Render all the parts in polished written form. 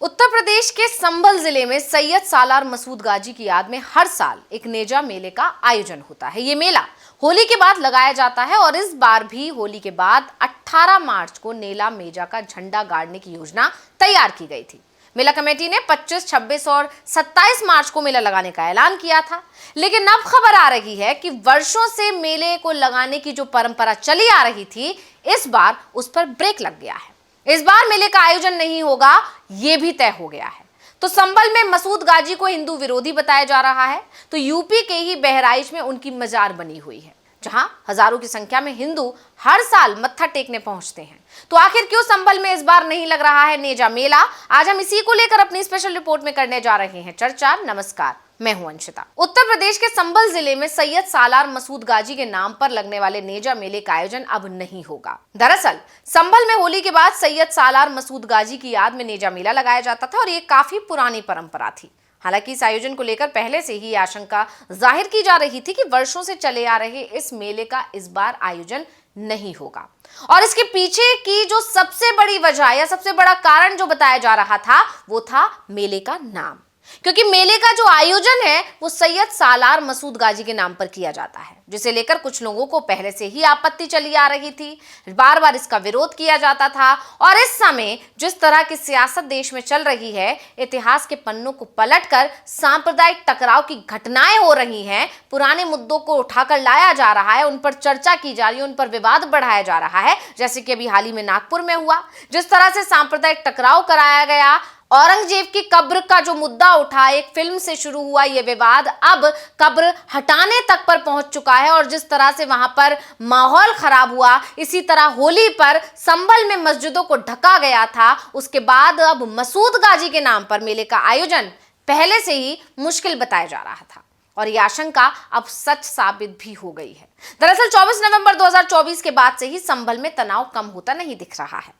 उत्तर प्रदेश के संभल जिले में सैयद सालार मसूद गाजी की याद में हर साल एक नेजा मेले का आयोजन होता है। ये मेला होली के बाद लगाया जाता है और इस बार भी होली के बाद 18 मार्च को नेला मेजा का झंडा गाड़ने की योजना तैयार की गई थी। मेला कमेटी ने 25, 26 और 27 मार्च को मेला लगाने का ऐलान किया था, लेकिन अब खबर आ रही है कि वर्षों से मेले को लगाने की जो परंपरा चली आ रही थी, इस बार उस पर ब्रेक लग गया है। इस बार मेले का आयोजन नहीं होगा, यह भी तय हो गया है। तो संभल में मसूद गाजी को हिंदू विरोधी बताया जा रहा है, तो यूपी के ही बहराइच में उनकी मजार बनी हुई है, जहां हजारों की संख्या में हिंदू हर साल मत्था टेकने पहुंचते हैं। तो आखिर क्यों संभल में इस बार नहीं लग रहा है नेजा मेला? आज हम इसी को लेकर अपनी स्पेशल रिपोर्ट में करने जा रहे हैं चर्चा। नमस्कार, मैं हूं अंशिता। उत्तर प्रदेश के संभल जिले में सैयद सालार मसूद गाजी के नाम पर लगने वाले नेजा मेले का आयोजन अब नहीं होगा। दरअसल संभल में होली के बाद सैयद सालार मसूद गाजी की याद में नेजा मेला लगाया जाता था और ये काफी पुरानी परंपरा थी। हालांकि इस आयोजन को लेकर पहले से ही आशंका जाहिर की जा रही थी कि वर्षों से चले आ रहे इस मेले का इस बार आयोजन नहीं होगा। और इसके पीछे की जो सबसे बड़ी वजह या सबसे बड़ा कारण जो बताया जा रहा था, वो था मेले का नाम। क्योंकि मेले का जो आयोजन है वो सैयद सालार मसूद गाजी के नाम पर किया जाता है, जिसे लेकर कुछ लोगों को पहले से ही आपत्ति चली आ रही थी। बार बार इसका विरोध किया जाता था और इस समय जिस तरह की सियासत देश में चल रही है, इतिहास के पन्नों को पलटकर सांप्रदायिक टकराव की घटनाएं हो रही हैं, पुराने मुद्दों को उठाकर लाया जा रहा है, उन पर चर्चा की जा रही है, उन पर विवाद बढ़ाया जा रहा है। जैसे कि अभी हाल ही में नागपुर में हुआ, जिस तरह से सांप्रदायिक टकराव कराया गया, औरंगजेब की कब्र का जो मुद्दा उठा, एक फिल्म से शुरू हुआ यह विवाद अब कब्र हटाने तक पर पहुंच चुका है और जिस तरह से वहां पर माहौल खराब हुआ, इसी तरह होली पर संभल में मस्जिदों को ढका गया था। उसके बाद अब मसूद गाजी के नाम पर मेले का आयोजन पहले से ही मुश्किल बताया जा रहा था और यह आशंका अब सच साबित भी हो गई है। दरअसल 24 नवंबर 2024 के बाद से ही संभल में तनाव कम होता नहीं दिख रहा है,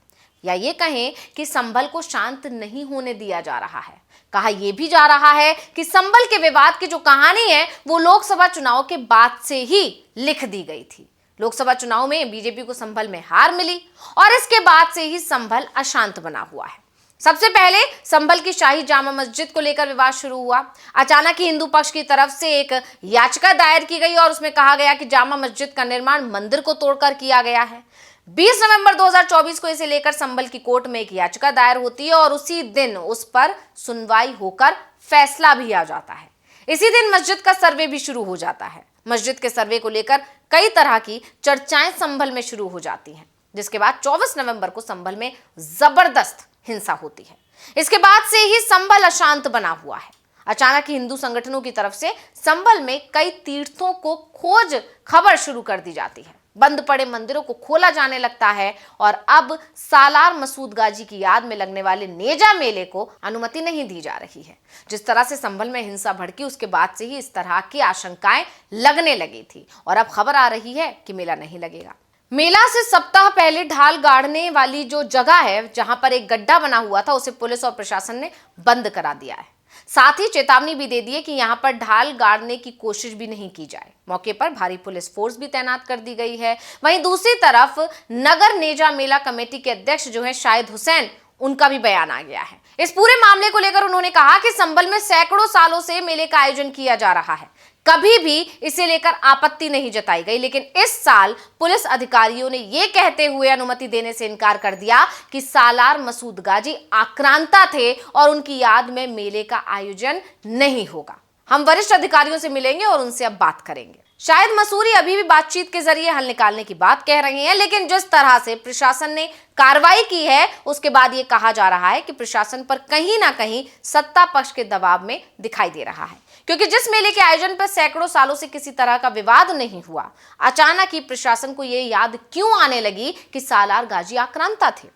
या ये कहें कि संभल को शांत नहीं होने दिया जा रहा है। कहा यह भी जा रहा है कि संभल के विवाद की जो कहानी है वो लोकसभा चुनाव के बाद से ही लिख दी गई थी। लोकसभा चुनाव में बीजेपी को संभल में हार मिली और इसके बाद से ही संभल अशांत बना हुआ है। सबसे पहले संभल की शाही जामा मस्जिद को लेकर विवाद शुरू हुआ। अचानक ही हिंदू पक्ष की तरफ से एक याचिका दायर की गई और उसमें कहा गया कि जामा मस्जिद का निर्माण मंदिर को तोड़कर किया गया है। 20 नवंबर 2024 को इसे लेकर संभल की कोर्ट में एक याचिका दायर होती है और उसी दिन उस पर सुनवाई होकर फैसला भी आ जाता है। इसी दिन मस्जिद का सर्वे भी शुरू हो जाता है। मस्जिद के सर्वे को लेकर कई तरह की चर्चाएं संभल में शुरू हो जाती हैं, जिसके बाद 24 नवंबर को संभल में जबरदस्त हिंसा होती है। इसके बाद से ही संभल अशांत बना हुआ है। अचानक ही हिंदू संगठनों की तरफ से संभल में कई तीर्थों को खोज खबर शुरू कर दी जाती है। बंद पड़े मंदिरों को खोला जाने लगता है और अब सालार मसूद गाजी की याद में लगने वाले नेजा मेले को अनुमति नहीं दी जा रही है। जिस तरह से संभल में हिंसा भड़की, उसके बाद से ही इस तरह की आशंकाएं लगने लगी थी और अब खबर आ रही है कि मेला नहीं लगेगा। मेला से सप्ताह पहले ढाल गाड़ने वाली जो जगह है, जहां पर एक गड्ढा बना हुआ था, उसे पुलिस और प्रशासन ने बंद करा दिया है। साथ ही चेतावनी भी दे दी है कि यहां पर ढाल गाड़ने की कोशिश भी नहीं की जाए। मौके पर भारी पुलिस फोर्स भी तैनात कर दी गई है। वहीं दूसरी तरफ नगर नेजा मेला कमेटी के अध्यक्ष जो है शाहिद हुसैन, उनका भी बयान आ गया है। इस पूरे मामले को लेकर उन्होंने कहा कि संभल में सैकड़ों सालों से मेले का आयोजन किया जा रहा है, कभी भी इसे लेकर आपत्ति नहीं जताई गई, लेकिन इस साल पुलिस अधिकारियों ने यह कहते हुए अनुमति देने से इनकार कर दिया कि सालार मसूद गाजी आक्रांता थे और उनकी याद में मेले का आयोजन नहीं होगा। हम वरिष्ठ अधिकारियों से मिलेंगे और उनसे अब बात करेंगे। शायद मसूरी अभी भी बातचीत के जरिए हल निकालने की बात कह रहे हैं, लेकिन जिस तरह से प्रशासन ने कार्रवाई की है, उसके बाद यह कहा जा रहा है कि प्रशासन पर कहीं ना कहीं सत्ता पक्ष के दबाव में दिखाई दे रहा है। क्योंकि जिस मेले के आयोजन पर सैकड़ों सालों से किसी तरह का विवाद नहीं हुआ, अचानक ही प्रशासन को यह याद क्यों आने लगी कि सालार गाजी आक्रांता थे,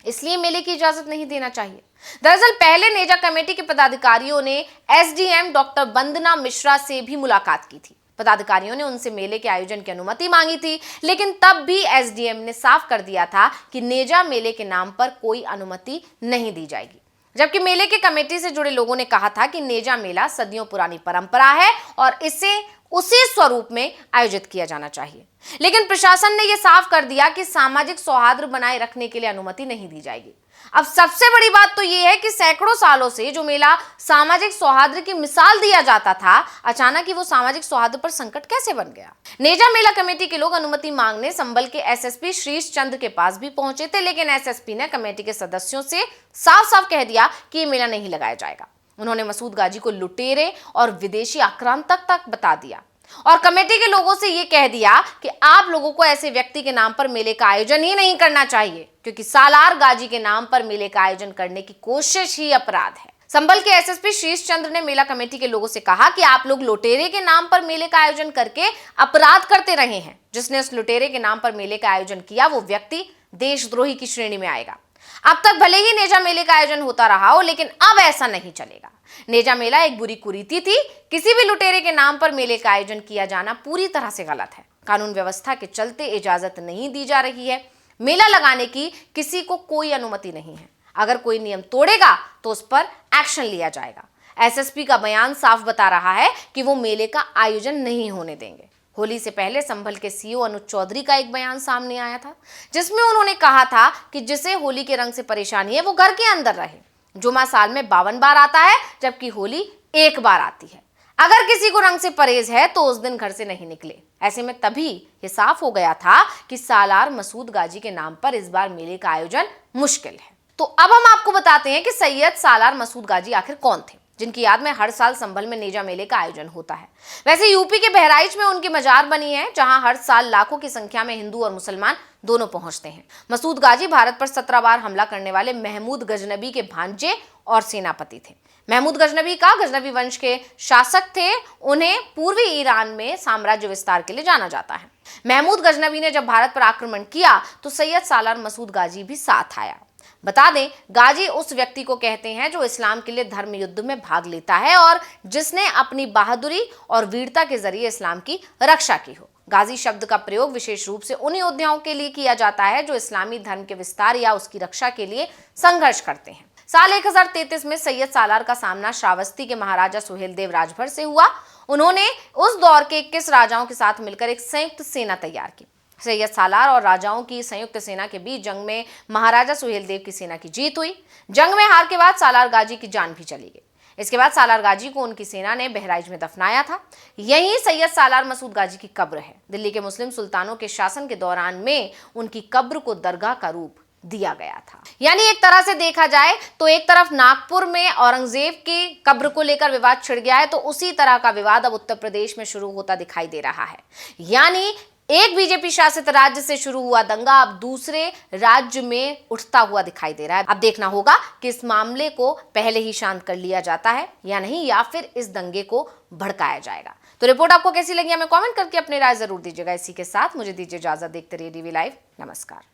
इसलिए मेले की इजाजत नहीं देना चाहिए। दरअसल पहले नेजा कमेटी के पदाधिकारियों ने एसडीएम डॉक्टर वंदना मिश्रा से भी मुलाकात की थी। पदाधिकारियों ने उनसे मेले के आयोजन की अनुमति मांगी थी, लेकिन तब भी एसडीएम ने साफ कर दिया था कि नेजा मेले के नाम पर कोई अनुमति नहीं दी जाएगी। जबकि मेले के कमेटी से जुड़े लोगों ने कहा था कि नेजा मेला सदियों पुरानी परंपरा है और इसे उसी स्वरूप में आयोजित किया जाना चाहिए। लेकिन प्रशासन ने यह साफ कर दिया कि सामाजिक सौहार्द बनाए रखने के लिए अनुमति नहीं दी जाएगी। अब सबसे बड़ी बात तो यह है कि सैकड़ों सालों से जो मेला सामाजिक सौहार्द की मिसाल दिया जाता था, अचानक ही वो सामाजिक सौहार्द पर संकट कैसे बन गया। नेजा मेला कमेटी के लोग अनुमति मांगने संभल के एसएसपी श्रीश चंद्र के पास भी पहुंचे थे, लेकिन एसएसपी ने कमेटी के सदस्यों से साफ साफ कह दिया कि ये मेला नहीं लगाया जाएगा। उन्होंने मसूद गाजी को लुटेरे और विदेशी आक्रांतक तक बता दिया और कमेटी के लोगों से यह कह दिया कि आप लोगों को ऐसे व्यक्ति के नाम पर मेले का आयोजन ही नहीं करना चाहिए, क्योंकि सालार गाजी के नाम पर मेले का आयोजन करने की कोशिश ही अपराध है। संभल के एसएसपी शीश चंद्र ने मेला कमेटी के लोगों से कहा कि आप लोग लुटेरे के नाम पर मेले का आयोजन करके अपराध करते रहे हैं। जिसने उस लुटेरे के नाम पर मेले का आयोजन किया वो व्यक्ति देशद्रोही की श्रेणी में आएगा। अब तक भले ही नेजा मेले का आयोजन होता रहा हो, लेकिन अब ऐसा नहीं चलेगा। नेजा मेला एक बुरी कुरीति थी। किसी भी लुटेरे के नाम पर मेले का आयोजन किया जाना पूरी तरह से गलत है। कानून व्यवस्था के चलते इजाजत नहीं दी जा रही है। मेला लगाने की किसी को कोई अनुमति नहीं है। अगर कोई नियम तोड़ेगा तो उस पर एक्शन लिया जाएगा। एसएसपी का बयान साफ बता रहा है कि वो मेले का आयोजन नहीं होने देंगे। होली से पहले संभल के सीईओ अनुज चौधरी का एक बयान सामने आया था, जिसमें उन्होंने कहा था कि जिसे होली के रंग से परेशानी है वो घर के अंदर रहे। जुमा साल में 52 बार आता है, जबकि होली एक बार आती है। अगर किसी को रंग से परहेज है तो उस दिन घर से नहीं निकले। ऐसे में तभी ये साफ हो गया था कि सालार मसूद गाजी के नाम पर इस बार मेले का आयोजन मुश्किल है। तो अब हम आपको बताते हैं कि सैयद सालार मसूद गाजी आखिर कौन थे, जिनकी याद में हर साल संभल में नेजा मेले का आयोजन होता है। वैसे यूपी के बहराइच में उनकी मजार बनी है, जहां हर साल लाखों की संख्या में हिंदू और मुसलमान दोनों पहुंचते हैं। मसूद गाजी भारत पर 17 बार हमला करने वाले महमूद गजनबी के भांजे और सेनापति थे। महमूद गजनबी का गजनबी वंश के शासक थे। उन्हें पूर्वी ईरान में साम्राज्य विस्तार के लिए जाना जाता है। महमूद गजनबी ने जब भारत पर आक्रमण किया तो सैयद सालार मसूद गाजी भी साथ आया। बता दें, गाजी उस व्यक्ति को कहते हैं जो इस्लाम के लिए धर्म युद्ध में भाग लेता है और जिसने अपनी बहादुरी और वीरता के जरिए इस्लाम की रक्षा की हो। गाजी शब्द का प्रयोग विशेष रूप से उन योद्धाओं के लिए किया जाता है जो इस्लामी धर्म के विस्तार या उसकी रक्षा के लिए संघर्ष करते हैं। साल 1033 में सैयद सालार का सामना श्रावस्ती के महाराजा सुहेलदेव राजभर से हुआ। उन्होंने उस दौर के 21 राजाओं के साथ मिलकर एक संयुक्त सेना तैयार की। सैयद सालार और राजाओं की संयुक्त सेना के बीच जंग में महाराजा सुहेलदेव की सेना की जीत हुई। जंग में हार के बाद सालार गाजी की जान भी चली गई। इसके बाद सालार गाजी को उनकी सेना ने बहराइच में दफनाया था। यहीं सैयद सालार मसूद गाजी की कब्र है। दिल्ली के मुस्लिम सुल्तानों के शासन के दौरान में उनकी कब्र को दरगाह का रूप दिया गया था। यानी एक तरह से देखा जाए तो एक तरफ नागपुर में औरंगजेब की कब्र को लेकर विवाद छिड़ गया है, तो उसी तरह का विवाद अब उत्तर प्रदेश में शुरू होता दिखाई दे रहा है। यानी एक बीजेपी शासित राज्य से शुरू हुआ दंगा अब दूसरे राज्य में उठता हुआ दिखाई दे रहा है। अब देखना होगा कि इस मामले को पहले ही शांत कर लिया जाता है या नहीं, या फिर इस दंगे को भड़काया जाएगा। तो रिपोर्ट आपको कैसी लगी हमें कमेंट करके अपनी राय जरूर दीजिएगा। इसी के साथ मुझे दीजिए इजाजत। देखते रहिए डीवी लाइव। नमस्कार।